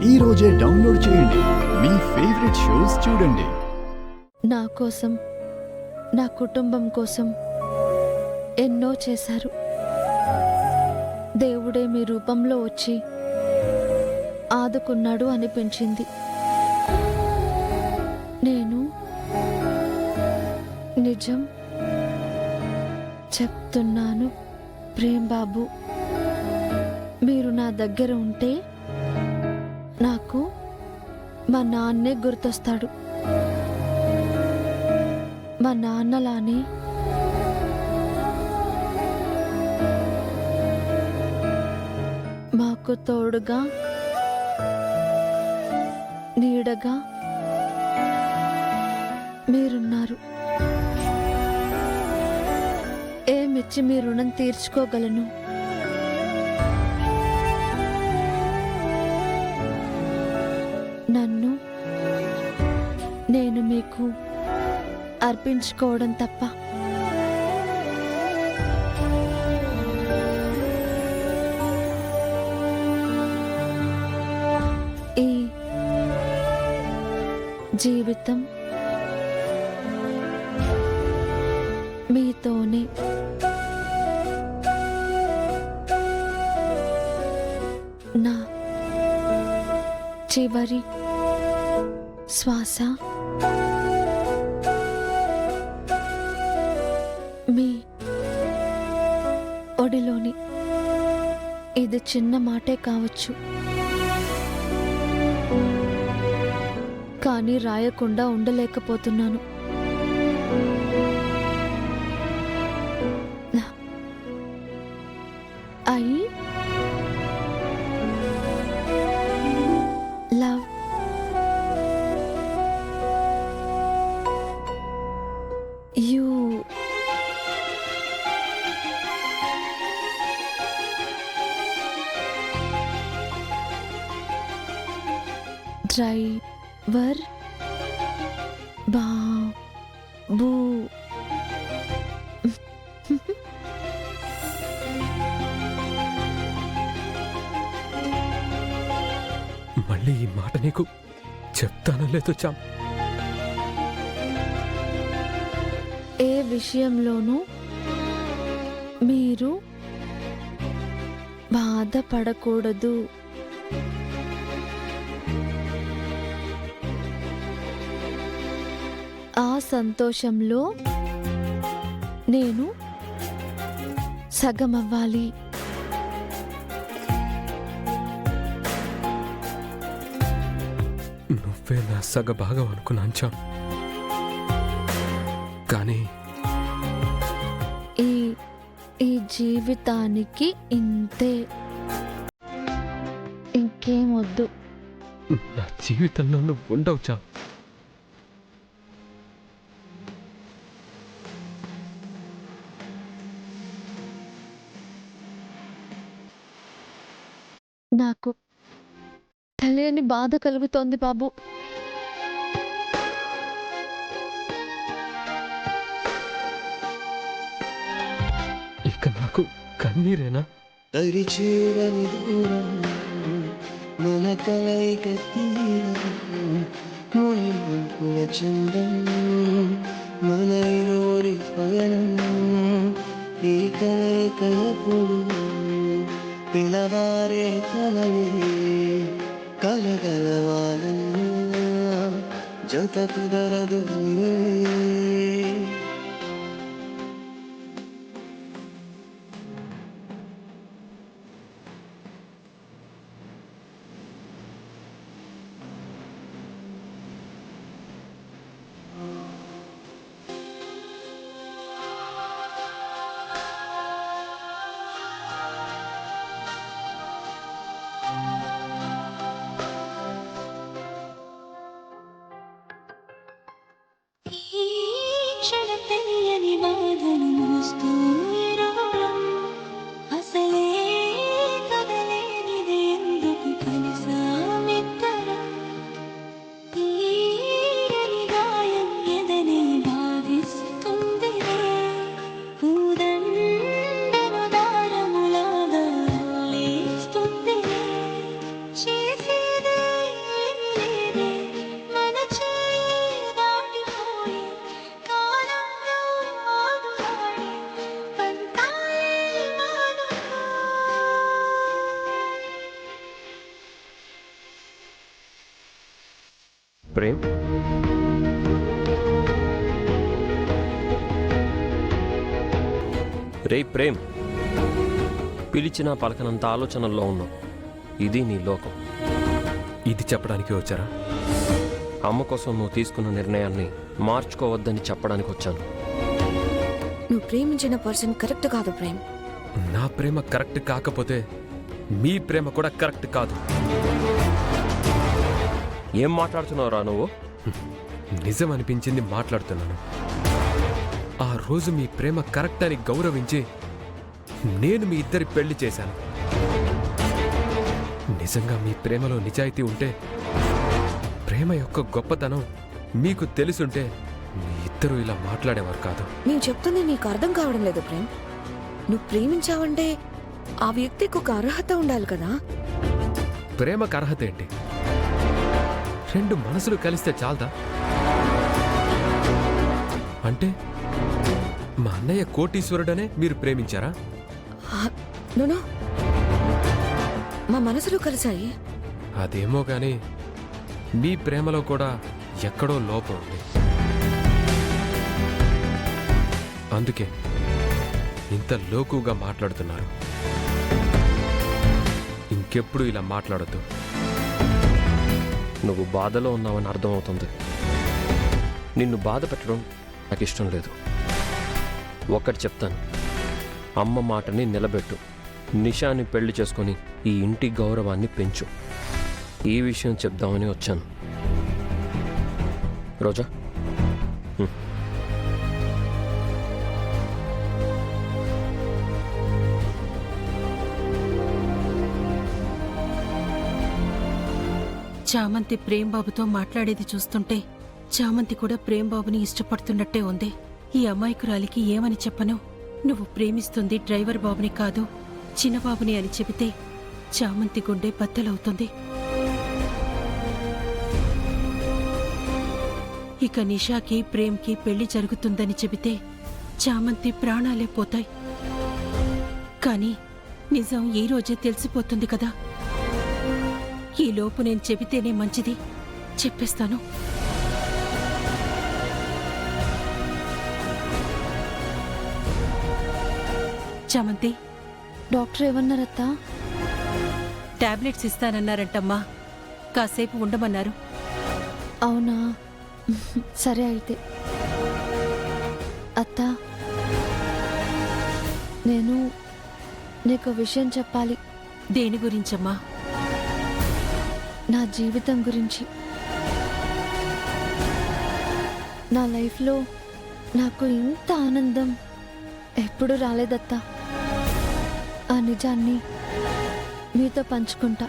ఈ రోజే డౌన్లోడ్ చేయండి. మీ ఫేవరెట్ షోస్ చూడండి. నా కోసం, నా కుటుంబం కోసం ఎన్నో చేశారు. దేవుడే మీ రూపంలో వచ్చి ఆదుకున్నాడు అనిపించింది. నేను నిజం చెప్తున్నాను ప్రేమ్ బాబు, మీరు నా దగ్గర ఉంటే నాకు మా నాన్నే గుర్తొస్తాడు. మా నాన్నలానే మాకు తోడుగా, నీడగా మీరున్నారు. ఏమిచ్చి మీ రుణం తీర్చుకోగలను? నన్ను నేను మీకు అర్పించుకోవడం తప్ప. ఈ జీవితం మీతోనే. నా చివరి శ్వాస మీ ఒడిలోని. ఇది చిన్న మాటే కావచ్చు, కానీ రాయకుండా ఉండలేకపోతున్నాను. I love you. డ్రైవర్ బాబు. మళ్ళీ ఈ మాట నీకు చెప్తానో లేదో చాం. ఏ విషయంలోనూ మీరు బాధపడకూడదు. ఆ సంతోషంలో నేను సగమవ్వాలి. నువ్వే నా సగభాగం అనుకున్నాను చాం, కానీ ఈ జీవితానికి ఇంతే, ఇంకేమొద్దు. నా జీవితంలో నువ్వు ఉండవు చాం. నాకు తెలియని బాధ కలుగుతోంది బాబు. ఇక నాకు కన్నీరేనా? తరిచేరని దూరం మన కలయిక తీరం, మునిపుల చందం మన ఇరువురి పయనం. ఈ కలయికప్పుడు పిలవారే కలలే కలగలవాలన్నా జత కుదరదు. తెలియని బాధను మోస్తూ ఇరువురం అసలే కదలేనిది ఎందుకు కలిసామిద్దరం. తీయని గాయం ఎదనే బాధిస్తుందిలే, పూదండను దారములాగా అల్లేస్తుందిలే. చేసేదే ప్రేమ్, రే ప్రేమ్, పిలిచినా పలకనంత ఆలోచనల్లో ఉన్నావు. ఇది నీ లోకం. ఇది చెప్పడానికి వచ్చారా? అమ్మ కోసం నువ్వు తీసుకున్న నిర్ణయాన్ని మార్చుకోవద్దని చెప్పడానికి వచ్చాను. నువ్వు ప్రేమించిన పర్సన్ కరెక్ట్ కాదు ప్రేమ్. నా ప్రేమ కరెక్ట్ కాకపోతే మీ ప్రేమ కూడా కరెక్ట్ కాదు. ఏం మాట్లాడుతున్నావురా నువ్వు? నిజం అనిపించింది మాట్లాడుతున్నాను. ఆ రోజు మీ ప్రేమ కరెక్ట్ అని గౌరవించి నేను మీ ఇద్దరి పెళ్లి చేశాను. నిజంగా మీ ప్రేమలో నిజాయితీ ఉంటే, ప్రేమ యొక్క గొప్పతనం మీకు తెలుసుంటే మీ ఇద్దరు ఇలా మాట్లాడేవారు కాదు. నేను చెప్తుంది నీకు అర్థం కావడం లేదు ప్రేమ్. నువ్వు ప్రేమించావంటే ఆ వ్యక్తికి ఒక అర్హత ఉండాలి కదా. ప్రేమకు అర్హత ఏంటి? రెండు మనసులు కలిస్తే చాలదా? అంటే మా అన్నయ్య కోటీశ్వరుడనే మీరు ప్రేమించారా? నూనో, మా మనసులు కలిసాయి. అదేమో గాని మీ ప్రేమలో కూడా ఎక్కడో లోపం ఉంది. అందుకే ఇంత లోకుగా మాట్లాడుతున్నారు. ఇంకెప్పుడు ఇలా మాట్లాడొద్దు. నువ్వు బాధలో ఉన్నావని అర్థమవుతుంది. నిన్ను బాధ పెట్టడం నాకు ఇష్టం లేదు. ఒక్కటి చెప్తాను, అమ్మ మాటని నిలబెట్టు. నిషాని పెళ్లి చేసుకొని ఈ ఇంటి గౌరవాన్ని పెంచు. ఈ విషయం చెప్దామని వచ్చాను. రోజా, చామంతి ప్రేమ్బాబుతో మాట్లాడేది చూస్తుంటే చామంతి కూడా ప్రేమ్బాబుని ఇష్టపడుతున్నట్టే ఉంది. ఈ అమాయకురాలికి ఏమని చెప్పను? నువ్వు ప్రేమిస్తుంది డ్రైవర్ బాబుని కాదు, చిన్నబాబుని అని చెబితే చామంతి గుండె బద్దలవుతుంది. ఇక నిషాకి ప్రేమ్కి పెళ్లి జరుగుతుందని చెబితే చామంతి ప్రాణాలే పోతాయి. కానీ నిజం ఈ రోజే తెలిసిపోతుంది కదా. ఈ లోపు నేను చెబితేనే మంచిది. చెప్పేస్తాను. చామంతి, డాక్టర్ ఏమన్నారత్తా? టాబ్లెట్స్ ఇస్తానన్నారంటమ్మా. కాసేపు ఉండమన్నారు. అవునా? సరే అయితే. అత్తా, నేను నీకు విషయం చెప్పాలి. దేని గురించమ్మా? నా జీవితం గురించి. నా లైఫ్లో నాకు ఇంత ఆనందం ఎప్పుడు రాలేదత్తా. ఆ నిజాన్ని మీతో పంచుకుంటా.